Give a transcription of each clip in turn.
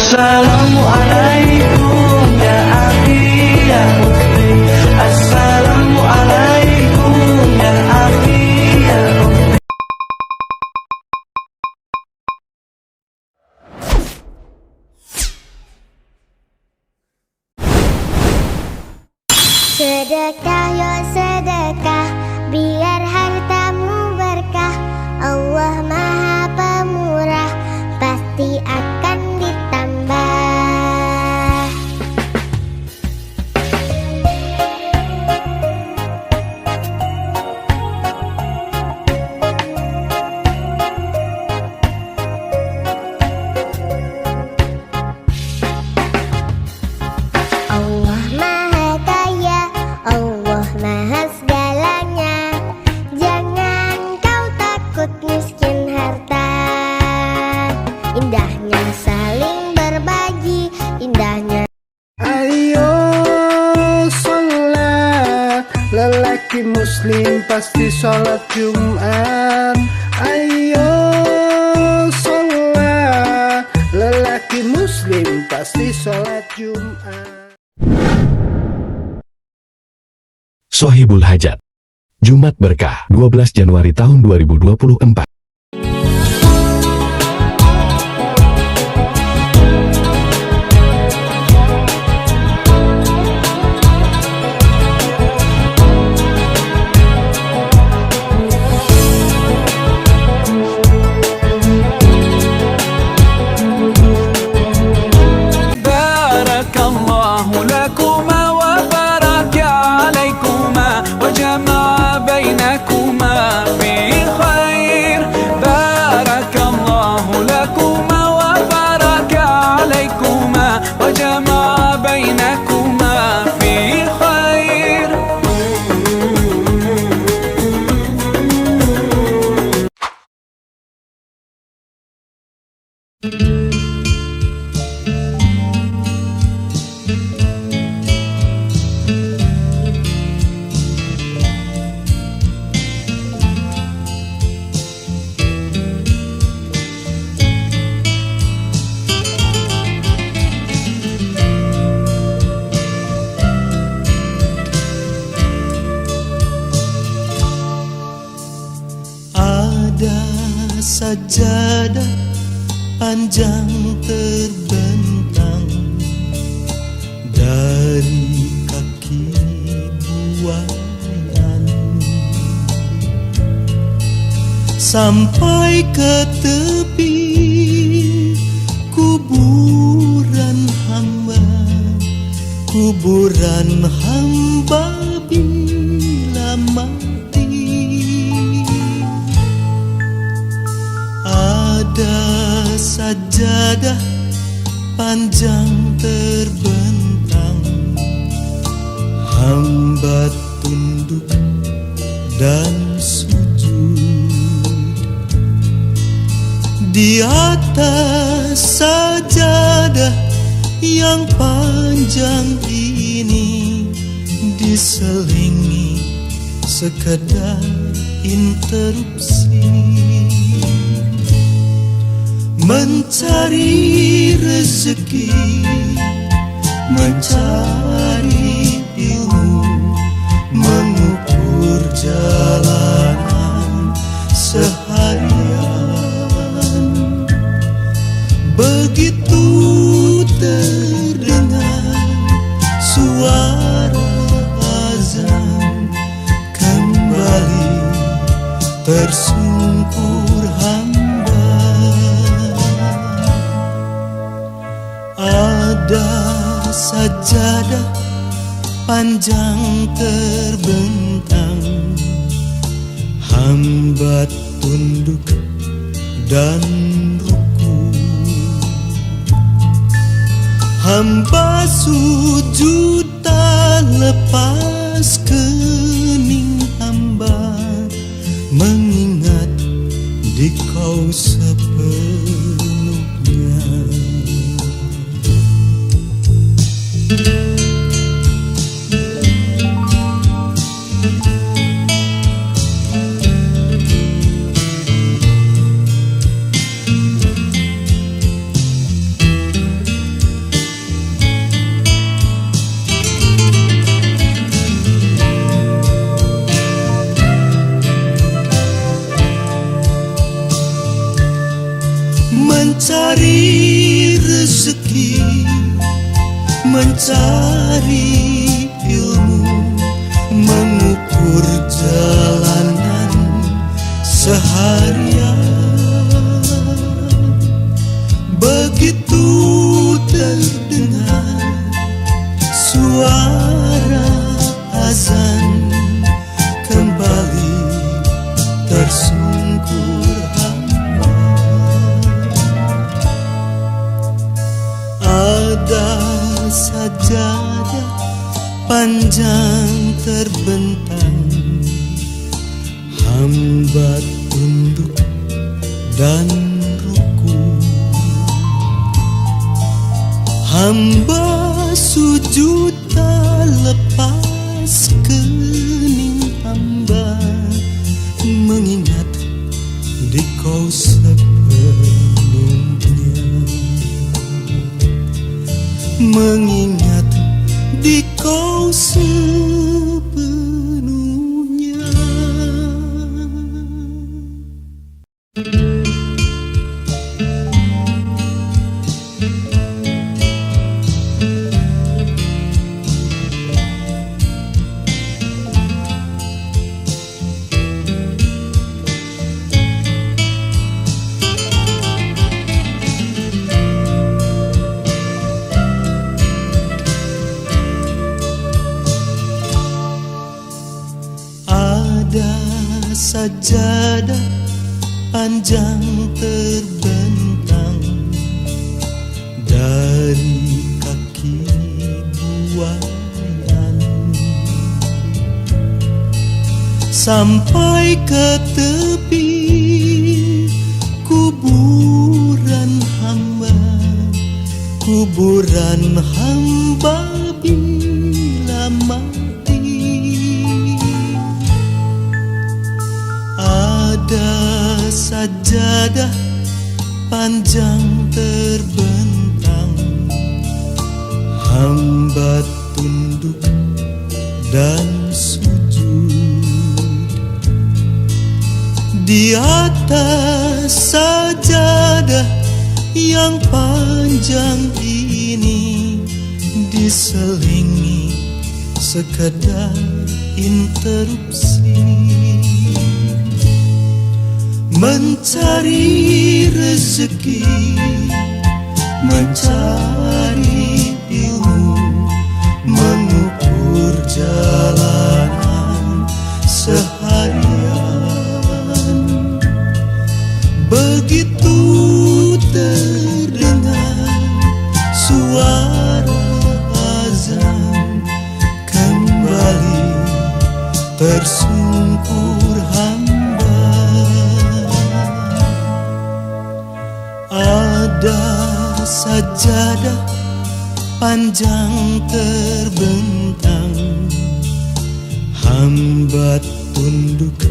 Assalamualaikum ya akhi ya ukhti. Assalamualaikum ya akhi ya ukhti. Sedekah yo sedekah, biar hartamu berkah. Allah Maha Pemurah, pasti akan ditambah. Allah Maha Kaya, Allah Maha segalanya. Jangan kau takut miskin harta. Indahnya saling berbagi, indahnya. Ayo sholat, lelaki muslim pasti sholat Jumat. Ayo sholat, lelaki muslim pasti sholat Jumat. Sohibul Hajat, Jumat Berkah, 12 Januari tahun 2024. Barakallahu lakuma wa baraka alaikuma wa jama'a bainakuma fi khair. Barakallahu lakuma wa baraka alaikuma wa jama'a bainakuma fi khair. Ada sajadah panjang terbentang dari kaki buayan sampai ke tepi kuburan hamba, kuburan hamba bila mati. Ada sajadah panjang terbentang, hamba tunduk dan sujud di atas sajadah yang panjang ini. Diselingi sekedar interupsi, mencari rezeki, mencari ilmu, mengukur jalanan seharian. Begitu terdengar suara azan, kembali tersungkur hamba. Ada sajadah panjang terbentang, hamba tunduk dan ruku, hamba sujud tak lepas kening hamba, mengingat di kau sepenuhnya. mencari rezeki, mencari ilmu, mengukur jalanan seharian. Begitu terdengar suara azan, kembali tersungkur hamba. Ada sajadah panjang terbentang, hamba tunduk dan ruku. Hamba sujud tak lepas kening hamba, mengingat Dikau sepenuhnya, mengingat Dikau sepenuhnya. Sajadah panjang terbentang dari kaki buayan sampai ke tepi kuburan hamba, kuburan hamba bila mati. Ada sajadah panjang terbentang, hamba tunduk dan sujud. Di atas sajadah yang panjang ini diselingi sekedar interupsi, mencari rezeki, mencari ilmu, mengukur jalanan seharian. Begitu terdengar suara azan, kembali tersungkur hamba. Ada sajadah panjang terbentang, hamba tunduk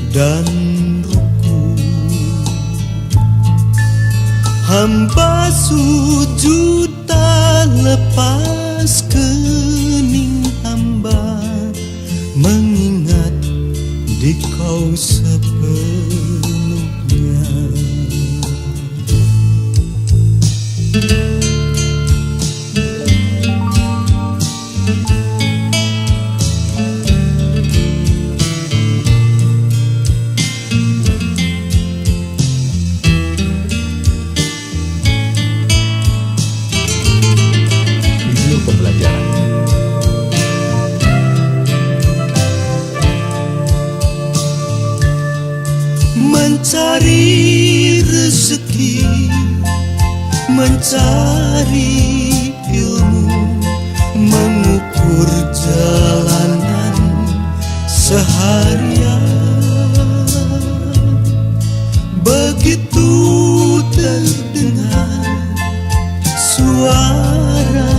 dan ruku. Hamba sujud tak lepas kening hamba, mengingat Dikau sepenuhnya. Video pembelajaran. Mencari rezeki, mencari ilmu, mengukur jalanan seharian. Begitu terdengar suara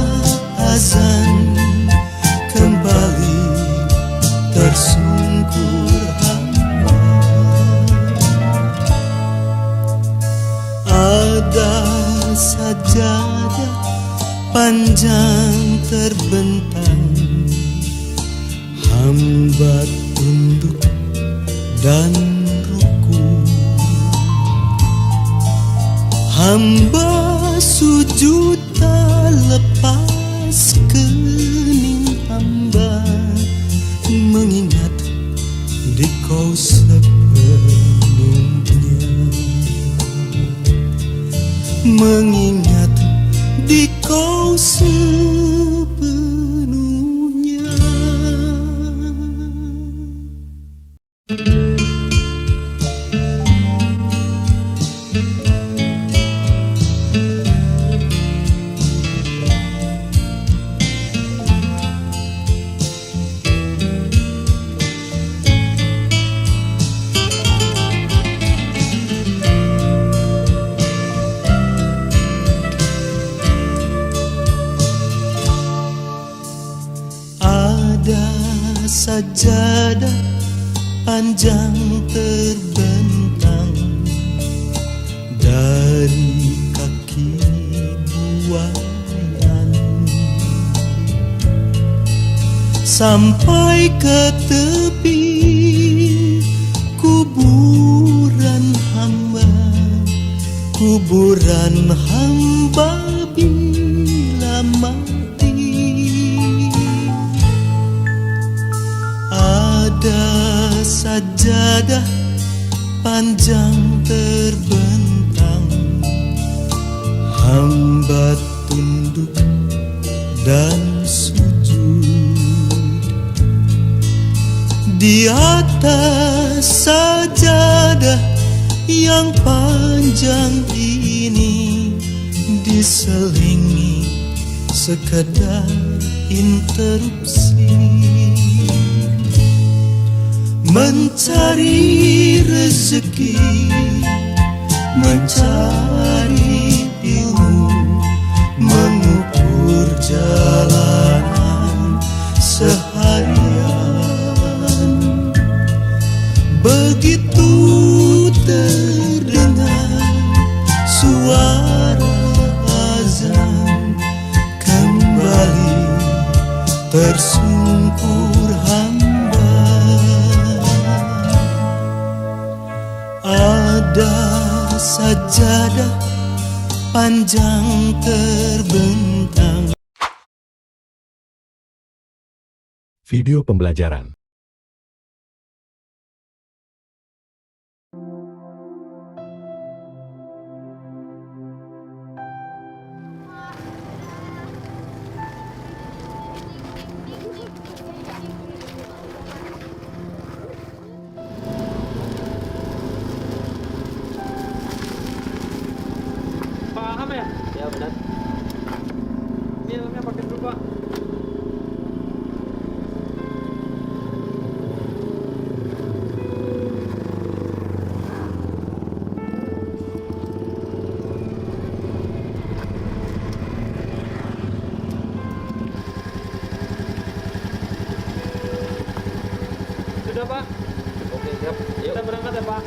azan, kembali tersungkur hamba. Ada sajadah panjang terbentang, hamba tunduk dan ruku. hamba sujud tak lepas kening hamba, mengingat di kau sepenuhnya, mengingat di kau sepenuhnya. Ada sajadah panjang terbentang dari kaki buayan sampai ke tepi kuburan hamba, kuburan hamba bila mati. Ada sajadah panjang terbentang, hamba tunduk dan sujud di atas sajadah yang panjang ini, diselingi sekadar interupsi, mencari rezeki, mencari ilmu, mengukur jalanan seharian. Begitu terdengar suara azan, kembali tersungkur hamba. Ada sajadah panjang terbentang. Video pembelajaran. Paham ya? Ya benar. Ini helmnya pakai dulu Pak. Sudah Pak? Oke siap. Yuk. Kita berangkat ya Pak.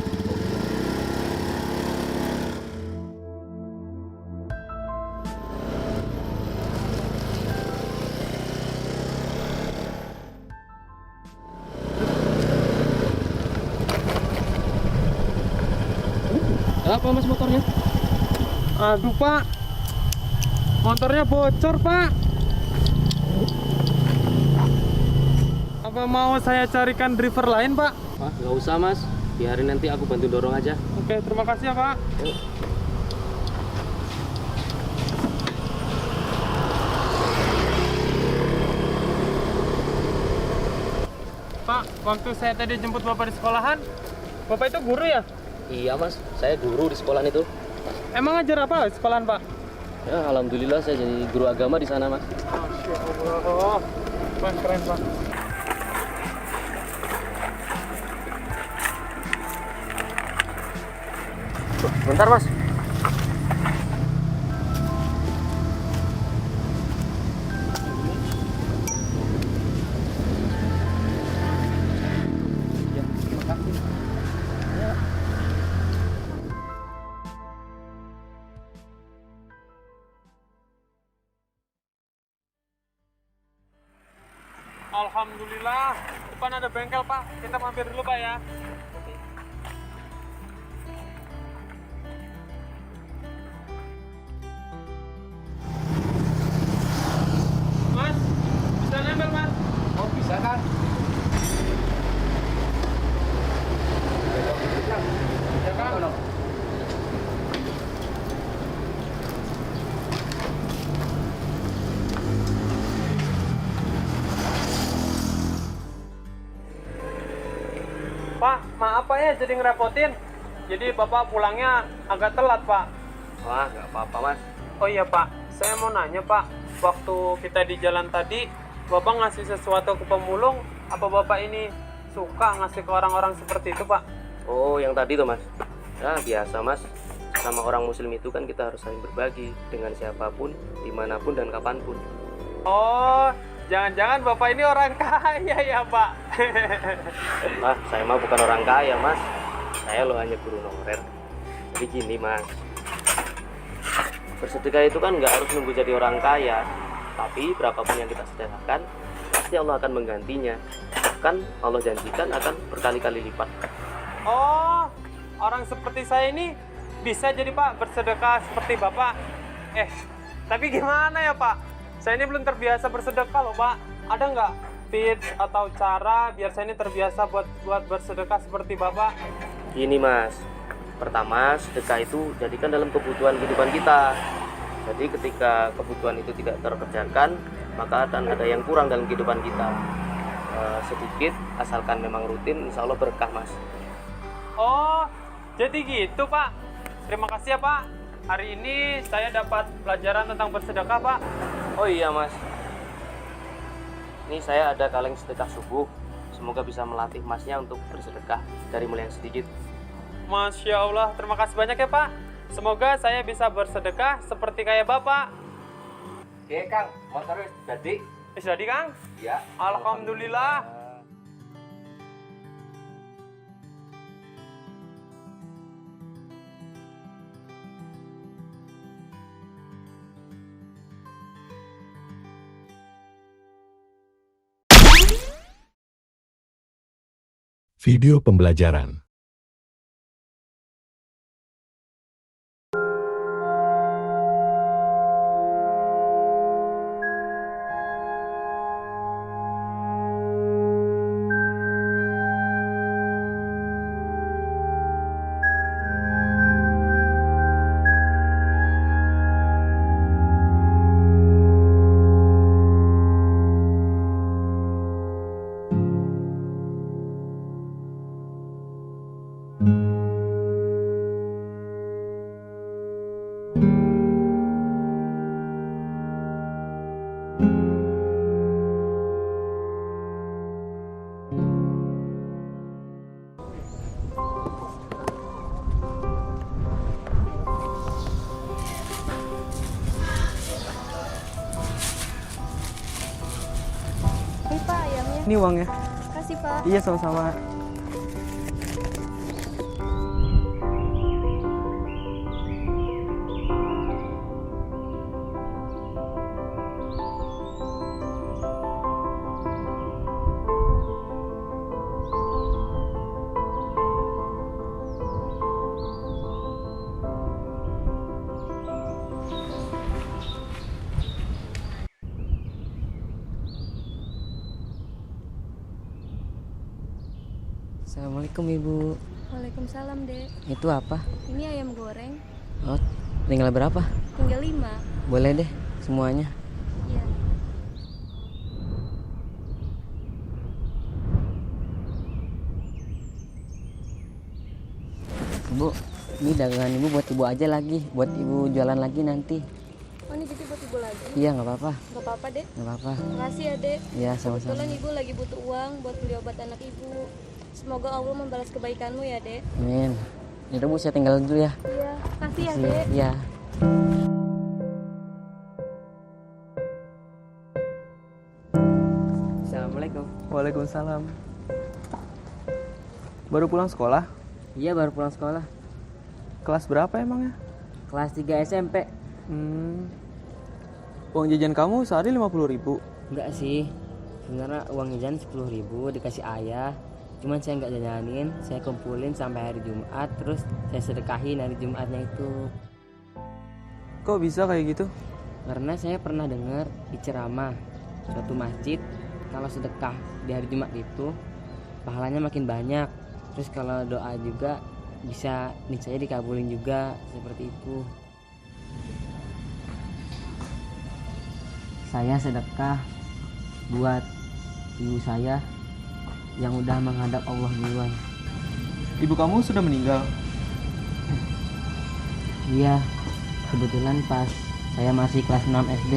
Apa mas motornya? Aduh Pak, motornya bocor Pak. Apa mau saya carikan driver lain Pak? Wah, nggak usah mas, biarin nanti aku bantu dorong aja. Oke, terima kasih ya Pak. Yuk. Pak, waktu saya tadi jemput Bapak di sekolahan, Bapak itu guru ya? Iya mas, saya guru di sekolahan itu. Emang ngajar apa di sekolahan Pak? Ya, alhamdulillah saya jadi guru agama di sana mas. Masya Allah, keren Pak. Bentar mas. Alhamdulillah, depan ada bengkel Pak. Kita mampir dulu Pak ya. Oke. 1, jadi ngerepotin. Jadi Bapak pulangnya agak telat, Pak. Wah, nggak apa-apa mas. Oh iya, Pak. Saya mau nanya, Pak. Waktu kita di jalan tadi, Bapak ngasih sesuatu ke pemulung. Apa Bapak ini suka ngasih ke orang-orang seperti itu, Pak? Oh, yang tadi tuh mas. Ya biasa mas. Sama orang muslim itu kan kita harus saling berbagi dengan siapapun, dimanapun dan kapanpun. Oh, jangan-jangan Bapak ini orang kaya ya, Pak? Lah, saya mah bukan orang kaya mas. Saya lo hanya guru honorer. Jadi gini mas, bersedekah itu kan nggak harus nunggu jadi orang kaya. Tapi berapapun yang kita sedekahkan, pasti Allah akan menggantinya. Bahkan Allah janjikan akan berkali-kali lipat. Oh, orang seperti saya ini bisa jadi Pak bersedekah seperti Bapak. Tapi gimana ya Pak? Saya ini belum terbiasa bersedekah loh Pak. Ada nggak tips atau cara biar saya ini terbiasa buat bersedekah seperti Bapak? Gini mas, pertama sedekah itu jadikan dalam kebutuhan kehidupan kita. Jadi ketika kebutuhan itu tidak terkerjakan, maka akan ada yang kurang dalam kehidupan kita. Sedikit, asalkan memang rutin, insya Allah berkah mas. Oh, jadi gitu Pak. Terima kasih ya Pak. Hari ini saya dapat pelajaran tentang bersedekah Pak. Oh iya mas, ini saya ada kaleng sedekah subuh. Semoga bisa melatih masnya untuk bersedekah dari mulai yang sedikit. Masya Allah, terima kasih banyak ya Pak. Semoga saya bisa bersedekah seperti kayak Bapak. Oke Kang, motor jadi? Jadi Kang? Iya. Alhamdulillah. Video pembelajaran. Ini Pak ayamnya. Ini uangnya. Kasih Pak. Iya, sama-sama. Assalamualaikum Ibu. Waalaikumsalam Dek. Itu apa? Ini ayam goreng. Oh, tinggal berapa? Tinggal 5. Boleh deh semuanya. Iya. Ibu, ini dagangan Ibu buat Ibu aja lagi. Buat Ibu jualan lagi nanti. Oh ini jadi buat Ibu lagi? Iya, nggak apa-apa. Gak apa-apa Dek. Nggak apa-apa. Makasih ya Dek. Iya, sama-sama. Kebetulan Ibu lagi butuh uang buat beli obat anak Ibu. Semoga Allah membalas kebaikanmu ya Dek. Amin. Yaudah Bu, saya tinggal dulu ya. Iya. Kasih ya Dek. Iya. Assalamualaikum. Waalaikumsalam. Baru pulang sekolah? Iya, baru pulang sekolah. Kelas berapa emangnya? Kelas 3 SMP. Uang jajan kamu sehari 50.000. Enggak sih. Sebenarnya uang jajan 10.000 dikasih ayah. Cuman saya nggak jajanin, saya kumpulin sampai hari Jumat, terus saya sedekahin hari Jumatnya itu. Kok bisa kayak gitu? Karena saya pernah dengar di ceramah suatu masjid, kalau sedekah di hari Jumat itu pahalanya makin banyak. Terus kalau doa juga bisa niscaya dikabulin juga, seperti itu. Saya sedekah buat ibu saya yang udah menghadap Allah duluan. ibu kamu sudah meninggal. Iya, kebetulan pas saya masih kelas 6 SD.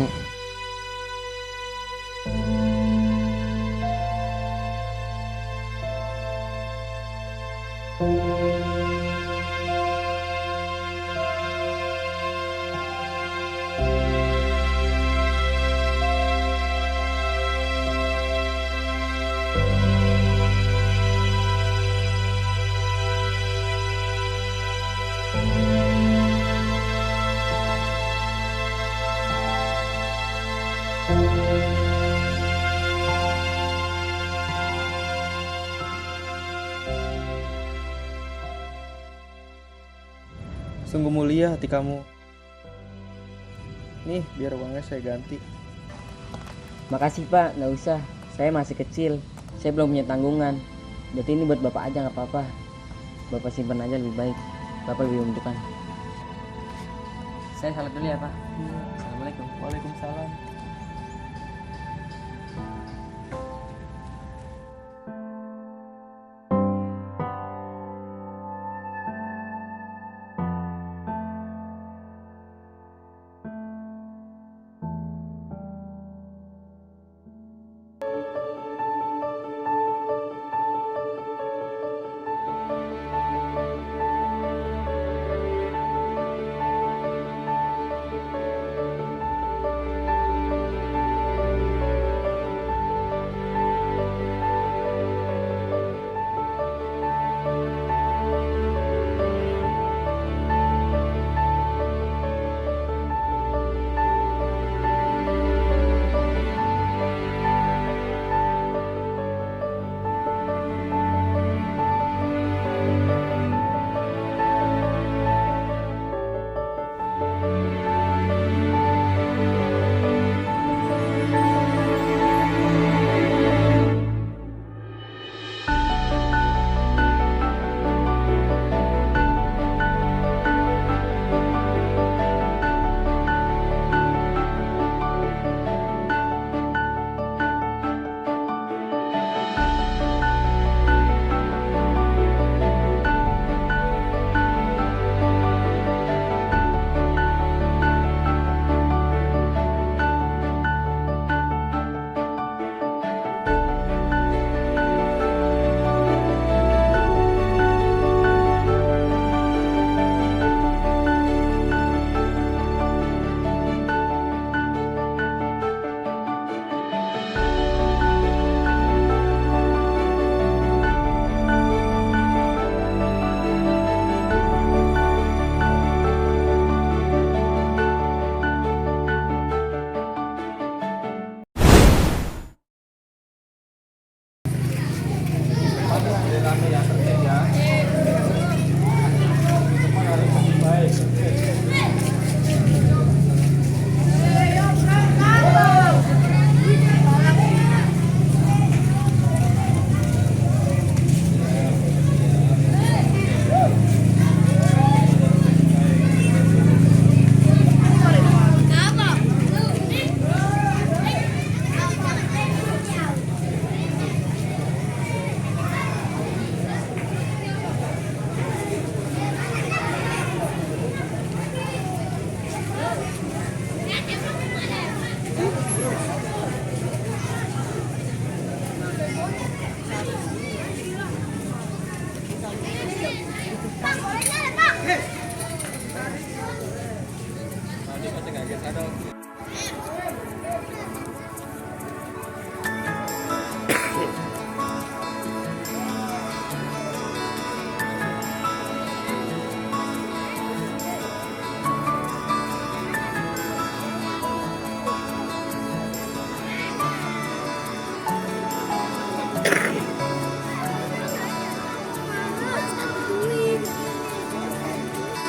Sungguh mulia hati kamu. Nih, biar uangnya saya ganti. Makasih Pak, nggak usah. Saya masih kecil. Saya belum punya tanggungan. Jadi ini buat Bapak aja nggak apa-apa. Bapak simpan aja lebih baik. Bapak lebih membutuhkan. Saya salat dulu ya Pak. Assalamualaikum. Waalaikumsalam.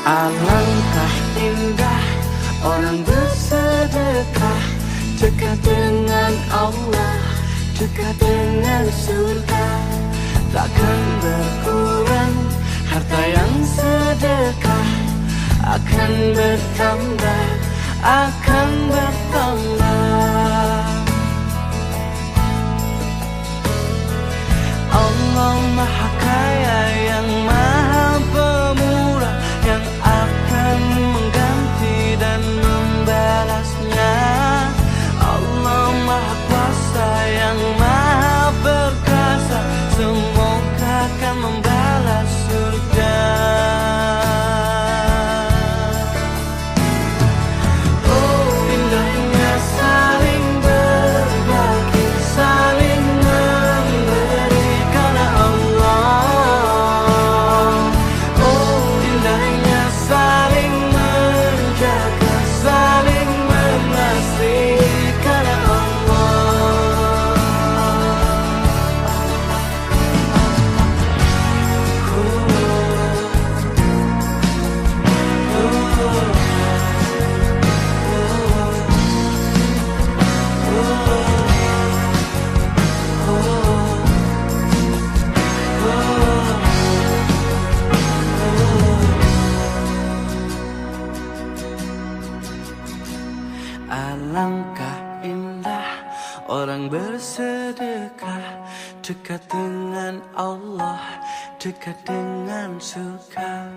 Alangkah indah orang bersedekah, dekat dengan Allah, dekat dengan surga. Takkan berkurang harta yang sedekah, akan bertambah, akan bertambah. Allah Maha Kaya yang Maha Alangkah indah orang bersedekah, dekat dengan Allah, dekat dengan surga.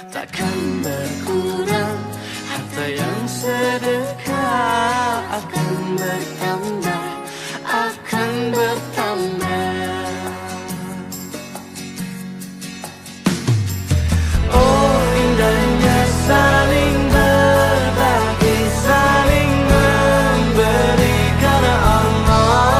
Takkan berkurang harta yang sedekah, akan bertambah, akan bertambah. Oh indahnya saling berbagi, saling memberi karena Allah.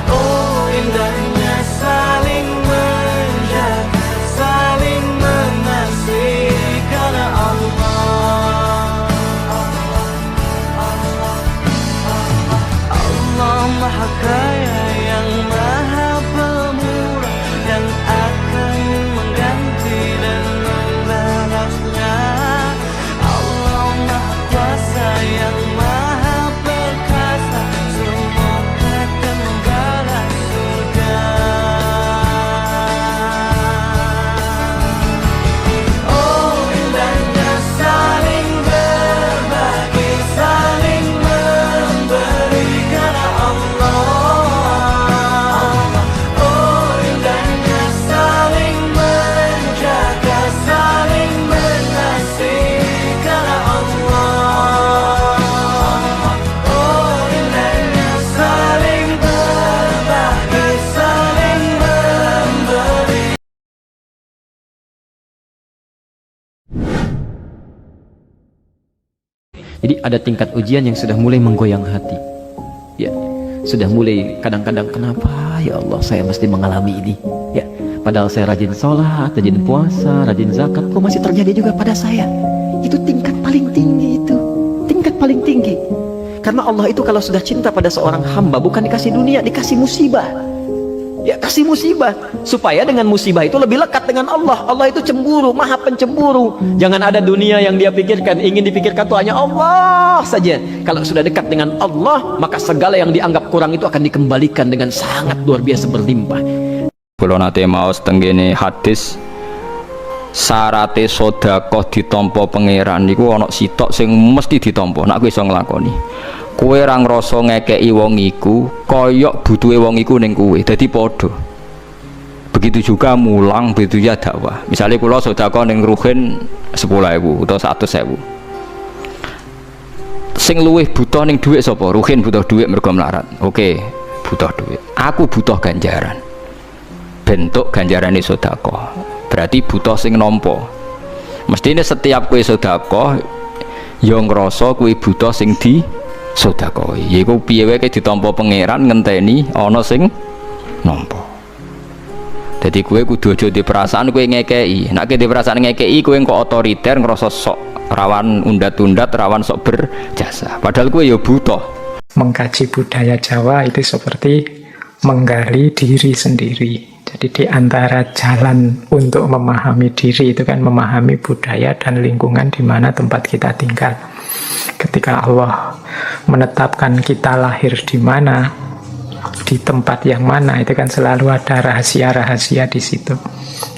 Oh indahnya saling menjaga, saling mengasihi karena Allah. Allah Maha Kaya yang Maha Pemurah, yang akan mengganti dan membalasnya. Allah Maha Kuasa yang Maha Perkasa, semua akan membalas surga. Oh indahnya saling berbagi, saling memberi karena Allah. Oh indahnya saling menjaga, saling mengasihi karena Allah. Oh indahnya saling berbagi, saling memberi. Jadi ada tingkat ujian yang sudah mulai menggoyang hati. Ya, sudah mulai kadang-kadang kenapa ya Allah saya mesti mengalami ini. Ya, padahal saya rajin sholat, rajin puasa, rajin zakat, kok masih terjadi juga pada saya. Itu tingkat paling tinggi itu. Tingkat paling tinggi. Karena Allah itu kalau sudah cinta pada seorang hamba bukan dikasih dunia, dikasih musibah. Ya kasih musibah supaya dengan musibah itu lebih lekat dengan Allah. Allah itu cemburu, Maha Pencemburu. Jangan ada dunia yang dia pikirkan, ingin dipikirkan itu hanya Allah saja. Kalau sudah dekat dengan Allah, maka segala yang dianggap kurang itu akan dikembalikan dengan sangat luar biasa berlimpah. Kula nate maos tenggene hadis syarate sedekah ditampa pangeran niku ana sitok sing mesti ditampa nek kowe iso nglakoni. Kowe ra ngrasa ngekeki wong iku kaya butuhe wong iku ning kowe, dadi padha. Begitu juga mulang, begitu ya dakwah. Misalnya kula sedekah ning Ruhin 10.000 utawa 100.000. Sing luwih butuh ning dhuwit sapa? Ruhin butuh dhuwit mergo melarat. Oke, butuh dhuwit. Aku butuh ganjaran. Bentuk ganjarane sedekah. Berarti butuh sing nampa. Mestine setiap kowe sedekah ya ngrasa kowe butuh sing di sedekah. Yaiku piye wae ditampa pangeran ngenteni ana sing nampa. Jadi kowe kudu aja di perasaan kowe ngekeki. Nek di perasaan ngekeki kowe kok otoriter ngrasa sok rawan undat-undat, rawan sok berjasa. Padahal kowe ya butuh. Mengkaji budaya Jawa itu seperti menggali diri sendiri. Jadi di antara jalan untuk memahami diri itu kan memahami budaya dan lingkungan di mana tempat kita tinggal. Ketika Allah menetapkan kita lahir di mana, di tempat yang mana, itu kan selalu ada rahasia-rahasia di situ.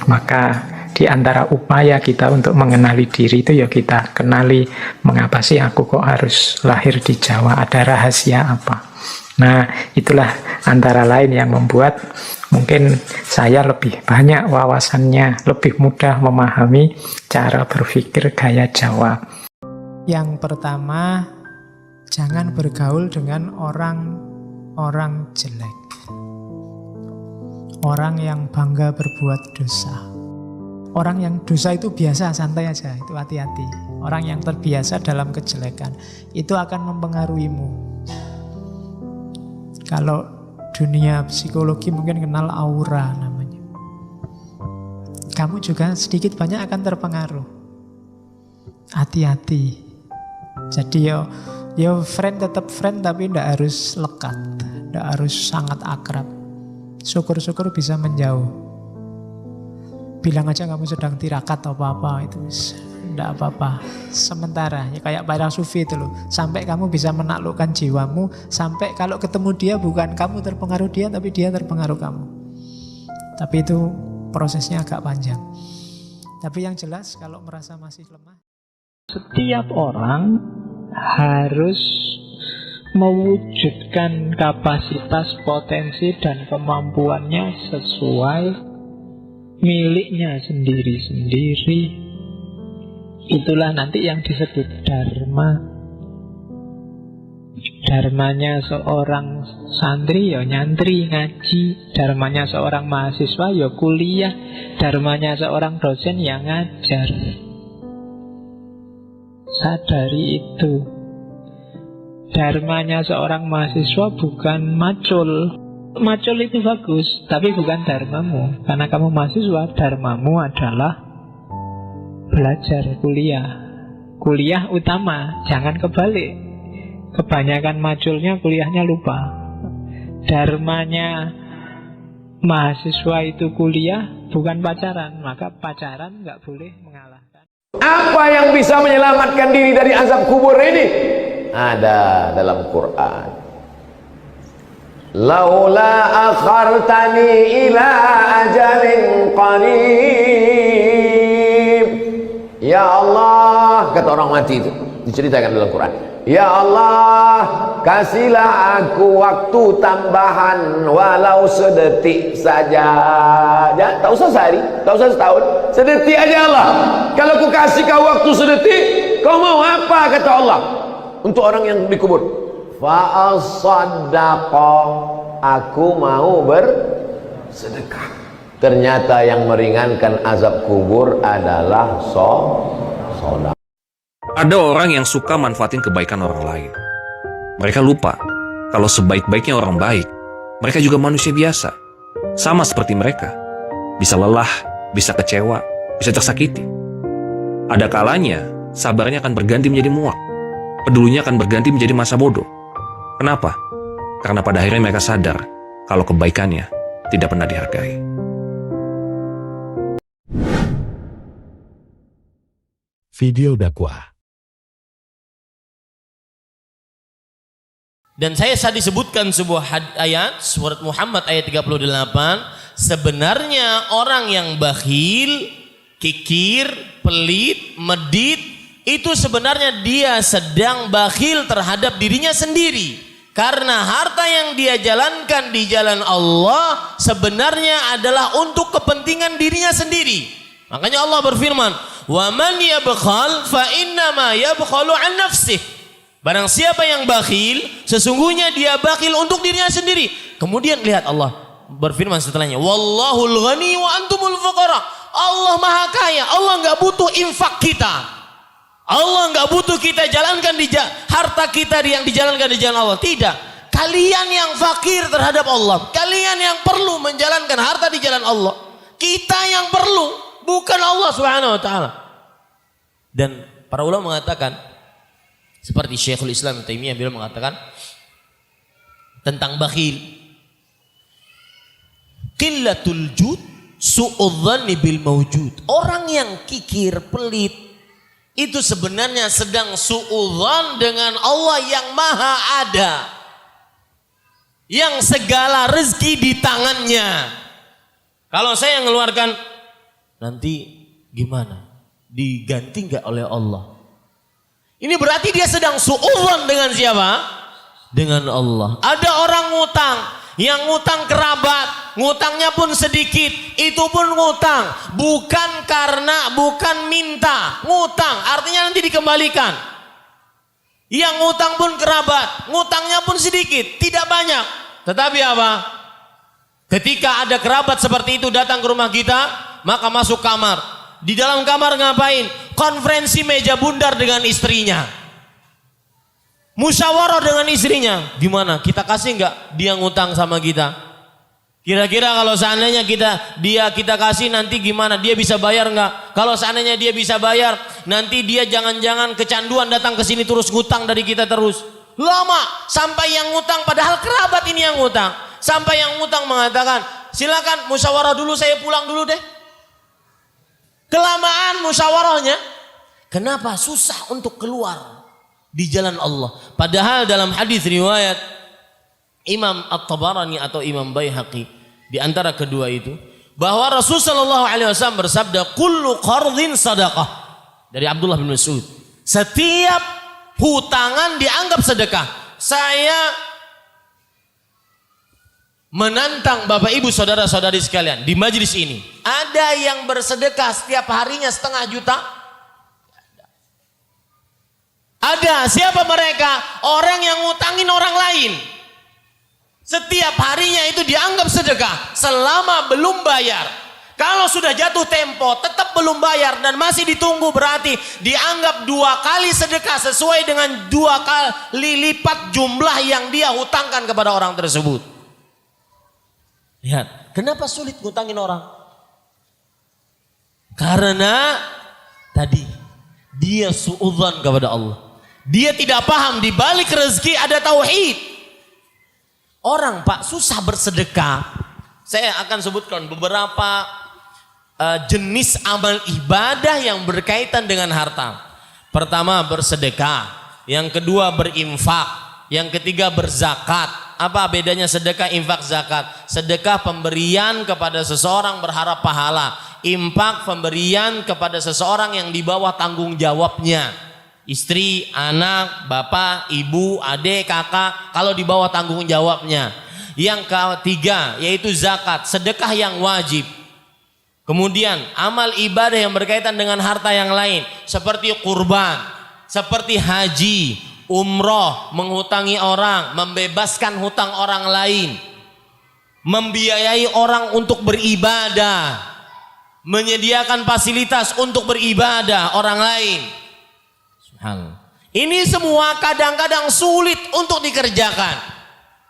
Maka di antara upaya kita untuk mengenali diri itu ya kita kenali mengapa sih aku kok harus lahir di Jawa, ada rahasia apa. Nah, itulah antara lain yang membuat mungkin saya lebih banyak wawasannya, lebih mudah memahami cara berpikir gaya Jawa. Yang pertama, jangan bergaul dengan orang jelek. Orang yang bangga berbuat dosa. Orang yang dosa itu biasa, santai aja, itu hati-hati. Orang yang terbiasa dalam kejelekan, itu akan mempengaruhimu. Kalau dunia psikologi mungkin kenal aura namanya. Kamu juga sedikit banyak akan terpengaruh. Hati-hati. Jadi ya friend tetap friend tapi tidak harus lekat, tidak harus sangat akrab. Syukur-syukur bisa menjauh. Bilang aja kamu sedang tirakat atau apa-apa, itu tidak apa-apa. Sementara, ya kayak para sufi itu loh. Sampai kamu bisa menaklukkan jiwamu, sampai kalau ketemu dia bukan kamu terpengaruh dia, tapi dia terpengaruh kamu. Tapi itu prosesnya agak panjang. Tapi yang jelas kalau merasa masih lemah. Setiap orang harus mewujudkan kapasitas, potensi, dan kemampuannya sesuai miliknya sendiri-sendiri. Itulah nanti yang disebut dharma. Dharmanya seorang santri ya nyantri ngaji, dharmanya seorang mahasiswa ya kuliah, dharmanya seorang dosen ya ngajar. Sadari itu. Dharmanya seorang mahasiswa bukan macul. Macul itu bagus, tapi bukan dharmamu. Karena kamu mahasiswa, dharmamu adalah belajar, kuliah. Kuliah utama, jangan kebalik. Kebanyakan maculnya kuliahnya lupa. Dharmanya mahasiswa itu kuliah, bukan pacaran. Maka pacaran nggak boleh mengalahkan. Apa yang bisa menyelamatkan diri dari azab kubur ini? Ada dalam Quran. Laula akhartani ila ajalin qarib. Ya Allah, kata orang mati itu, diceritakan dalam Quran. Ya Allah, kasihlah aku waktu tambahan walau sedetik saja. Ya, tak usah sehari, tak usah setahun, sedetik aja Allah. Kalau ku kasih kau waktu sedetik, kau mau apa, kata Allah? Untuk orang yang dikubur, fa'asaddaqa, aku mau bersedekah. Ternyata yang meringankan azab kubur adalah sedekah. Ada orang yang suka manfaatin kebaikan orang lain. Mereka lupa kalau sebaik-baiknya orang baik, mereka juga manusia biasa. Sama seperti mereka, bisa lelah, bisa kecewa, bisa tersakiti. Ada kalanya sabarnya akan berganti menjadi muak, pedulinya akan berganti menjadi masa bodoh. Kenapa? Karena pada akhirnya mereka sadar kalau kebaikannya tidak pernah dihargai. Video dakwah. Dan saya tadi sebutkan sebuah ayat, surat Muhammad ayat 38, sebenarnya orang yang bakhil, kikir, pelit, medit, itu sebenarnya dia sedang bakhil terhadap dirinya sendiri. Karena harta yang dia jalankan di jalan Allah sebenarnya adalah untuk kepentingan dirinya sendiri. Makanya Allah berfirman, "Wa man yabkhal fa innama yabkhalu an nafsihi." Barang siapa yang bakhil, sesungguhnya dia bakhil untuk dirinya sendiri. Kemudian lihat Allah berfirman setelahnya, "Wallahul ghani wa antumul fuqara." Allah Maha Kaya, Allah nggak butuh infak kita. Allah nggak butuh kita jalankan di harta kita yang dijalankan di jalan Allah. Tidak. Kalian yang fakir terhadap Allah, kalian yang perlu menjalankan harta di jalan Allah. Kita yang perlu, bukan Allah Subhanahu wa taala. Dan para ulama mengatakan, seperti Syekhul Islam Taimiyah beliau mengatakan tentang bakhil, qillatul jud su'udzanni bil mawjud. Orang yang kikir, pelit, itu sebenarnya sedang su'udzan dengan Allah yang maha ada, yang segala rezeki di tangannya. Kalau saya yang mengeluarkan, nanti gimana? Diganti nggak oleh Allah? Ini berarti dia sedang su'udzan dengan siapa? Dengan Allah. Ada orang ngutang, yang ngutang kerabat, ngutangnya pun sedikit, itu pun ngutang, bukan minta, ngutang, artinya nanti dikembalikan. Yang ngutang pun kerabat, ngutangnya pun sedikit, tidak banyak. Tetapi apa? Ketika ada kerabat seperti itu datang ke rumah kita, maka masuk kamar. Di dalam kamar ngapain? Konferensi meja bundar dengan istrinya. Musyawarah dengan istrinya. Gimana? Kita kasih nggak dia ngutang sama kita? Kira-kira kalau seandainya kita kasih nanti gimana? Dia bisa bayar nggak? Kalau seandainya dia bisa bayar, nanti dia jangan-jangan kecanduan datang ke sini terus ngutang dari kita terus. Lama sampai yang ngutang, padahal kerabat ini yang ngutang. Sampai yang ngutang mengatakan, silakan musyawarah dulu, saya pulang dulu deh. Kelamaan musyawarahnya. Kenapa? Susah untuk keluar di jalan Allah. Padahal dalam hadis riwayat Imam At-Tabarani atau Imam Baihaqi, di antara kedua itu, bahwa Rasulullah SAW bersabda, kullu qardhin sadaqah. Dari Abdullah bin Mas'ud, setiap hutangan dianggap sedekah. Saya menantang Bapak Ibu saudara-saudari sekalian di majelis ini, ada yang bersedekah setiap harinya 0,5 juta? Ada. Siapa mereka? Orang yang ngutangin orang lain. Setiap harinya itu dianggap sedekah selama belum bayar. Kalau sudah jatuh tempo tetap belum bayar dan masih ditunggu, berarti dianggap 2 kali sedekah sesuai dengan 2 kali lipat jumlah yang dia hutangkan kepada orang tersebut. Lihat, kenapa sulit ngutangin orang? Karena tadi dia suudzon kepada Allah. Dia tidak paham di balik rezeki ada tauhid. Orang Pak susah bersedekah. Saya akan sebutkan beberapa jenis amal ibadah yang berkaitan dengan harta. Pertama bersedekah, yang kedua berinfak, yang ketiga berzakat. Apa bedanya sedekah, infak, zakat? Sedekah pemberian kepada seseorang berharap pahala. Infak pemberian kepada seseorang yang di bawah tanggung jawabnya. Istri, anak, bapak, ibu, adik, kakak, kalau di bawah tanggung jawabnya. Yang ketiga yaitu zakat, sedekah yang wajib. Kemudian amal ibadah yang berkaitan dengan harta yang lain seperti kurban, seperti haji, umroh, menghutangi orang, membebaskan hutang orang lain, membiayai orang untuk beribadah, menyediakan fasilitas untuk beribadah orang lain. Ini semua kadang-kadang sulit untuk dikerjakan.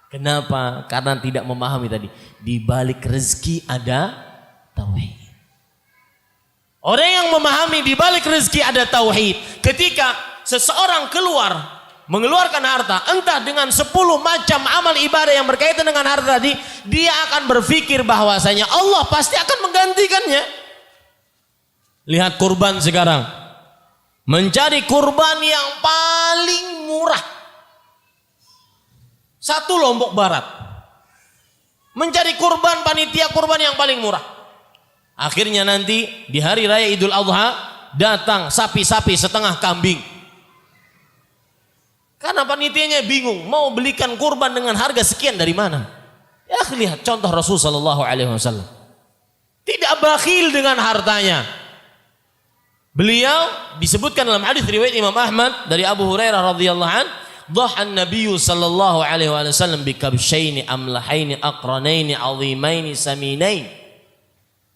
Kenapa? Karena tidak memahami tadi. Di balik rezeki ada tauhid. Orang yang memahami di balik rezeki ada tauhid. Ketika seseorang mengeluarkan harta, entah dengan 10 macam amal ibadah yang berkaitan dengan harta tadi, dia akan berpikir bahwasanya Allah pasti akan menggantikannya. Lihat kurban sekarang. Mencari kurban yang paling murah. 1 Lombok Barat. Mencari kurban, panitia kurban yang paling murah. Akhirnya nanti di hari raya Idul Adha datang sapi-sapi setengah kambing. Karena panitianya bingung mau belikan kurban dengan harga sekian dari mana. Ya lihat contoh Rasul sallallahu alaihi wasallam. Tidak bakhil dengan hartanya. Beliau disebutkan dalam hadis riwayat Imam Ahmad dari Abu Hurairah radhiyallahu an, dhahan nabiyyu sallallahu alaihi wasallam bi kabshaini amlahaini aqranaini azimaini saminain.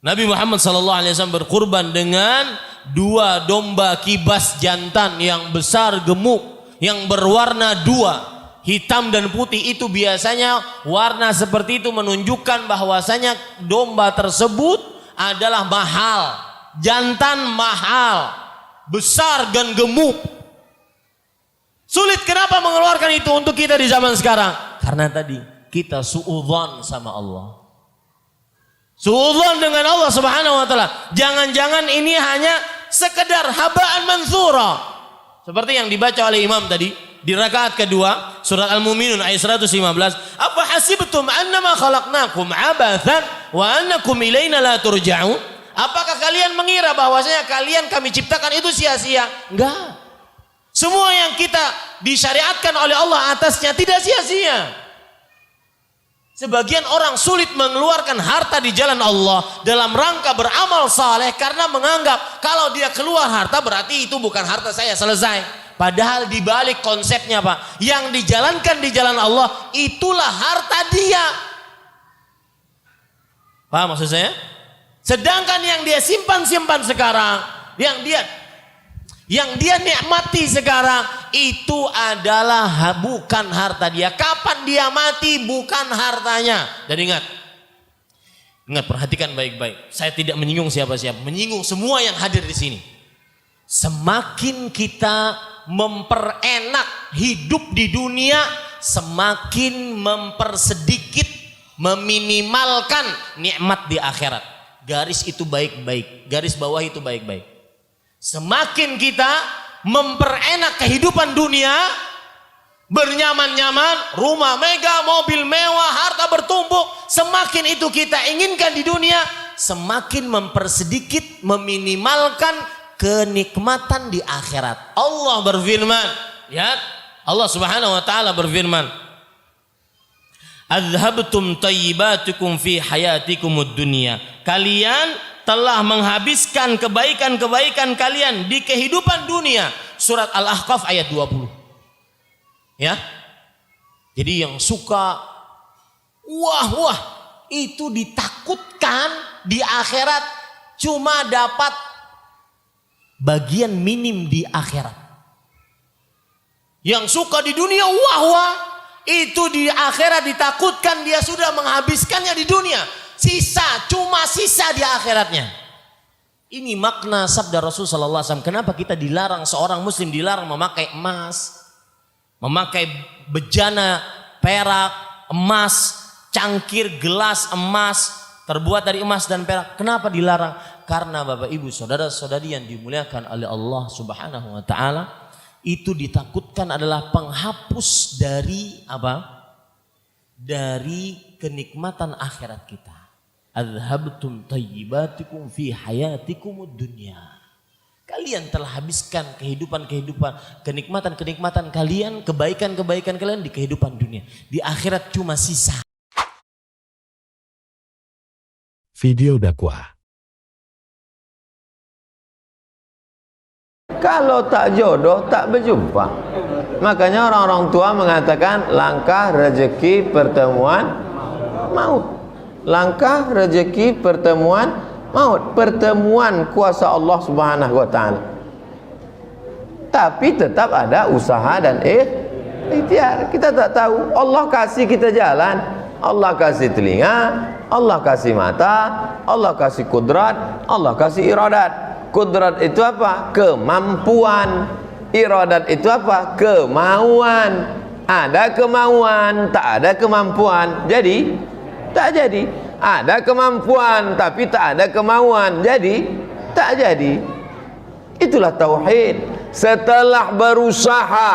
Nabi Muhammad sallallahu alaihi wasallam berkurban dengan 2 domba kibas jantan yang besar gemuk, yang berwarna 2, hitam dan putih. Itu biasanya warna seperti itu menunjukkan bahwasanya domba tersebut adalah mahal. Jantan mahal, besar dan gemuk. Sulit kenapa mengeluarkan itu untuk kita di zaman sekarang? Karena tadi kita suudzon sama Allah. Suudzon dengan Allah Subhanahu wa taala. Jangan-jangan ini hanya sekedar habaan mansura. Seperti yang dibaca oleh imam tadi di rakaat kedua surat Al-Mu'minun ayat 115. Apa hasibtum annama khalaqnakum abathan wa annakum ilaina la turja'un? Apakah kalian mengira bahwasanya kalian kami ciptakan itu sia-sia? Enggak. Semua yang kita disyariatkan oleh Allah atasnya tidak sia-sia. Sebagian orang sulit mengeluarkan harta di jalan Allah dalam rangka beramal saleh karena menganggap kalau dia keluar harta berarti itu bukan harta saya, selesai. Padahal di balik konsepnya Pak, yang dijalankan di jalan Allah itulah harta dia. Paham maksud saya? Sedangkan yang dia simpan sekarang, yang dia nikmati sekarang itu adalah bukan harta dia. Kapan dia mati bukan hartanya. Dan ingat perhatikan baik-baik. Saya tidak menyinggung siapa-siapa, menyinggung semua yang hadir di sini. Semakin kita memperenak hidup di dunia, semakin mempersedikit, meminimalkan nikmat di akhirat. Garis itu baik-baik, garis bawah itu baik-baik. Semakin kita memperenak kehidupan dunia, bernyaman-nyaman, rumah mega, mobil mewah, harta bertumpuk, semakin itu kita inginkan di dunia, semakin mempersedikit, meminimalkan kenikmatan di akhirat. Allah berfirman, Lihat, Allah Subhanahu wa taala berfirman, "Adhabtum tayyibatukum fi hayatikumud dunya." Kalian telah menghabiskan kebaikan-kebaikan kalian di kehidupan dunia. Surat Al-Ahqaf ayat 20. Ya. Jadi yang suka wah itu ditakutkan di akhirat cuma dapat bagian minim di akhirat. Yang suka di dunia wah itu di akhirat ditakutkan dia sudah menghabiskannya di dunia. Cuma sisa di akhiratnya. Ini makna sabda Rasul sallallahu alaihi wasallam. Kenapa kita dilarang, seorang muslim dilarang memakai emas, memakai bejana perak, emas, cangkir, gelas emas, terbuat dari emas dan perak. Kenapa dilarang? Karena Bapak Ibu saudara-saudari yang dimuliakan oleh Allah Subhanahu wa taala, itu ditakutkan adalah penghapus dari apa? Dari kenikmatan akhirat kita. Adhabtum tayyibatikum fi hayatikumud dunya. Kalian telah habiskan kehidupan-kehidupan, kenikmatan-kenikmatan kalian, kebaikan-kebaikan kalian di kehidupan dunia. Di akhirat cuma sisa. Video dakwah. Kalau tak jodoh, tak berjumpa. Makanya orang-orang tua mengatakan langkah rezeki pertemuan maut. Langkah rezeki pertemuan maut. Pertemuan kuasa Allah Subhanahu wa taala. Tapi tetap ada usaha dan ikhtiar. Kita tak tahu. Allah kasih kita jalan. Allah kasih telinga, Allah kasih mata, Allah kasih kudrat, Allah kasih iradat. Kudrat itu apa? Kemampuan. Iradat itu apa? Kemauan. Ada kemauan, tak ada kemampuan, jadi tak jadi. Ada kemampuan tapi tak ada kemauan, jadi tak jadi. Itulah tauhid. Setelah berusaha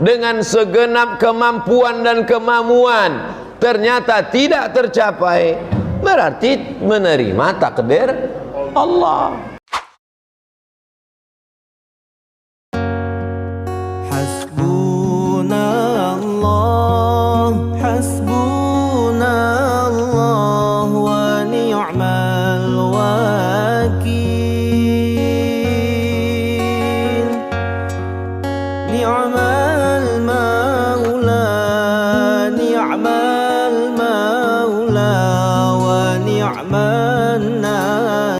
dengan segenap kemampuan dan kemauan ternyata tidak tercapai, berarti menerima takdir Allah.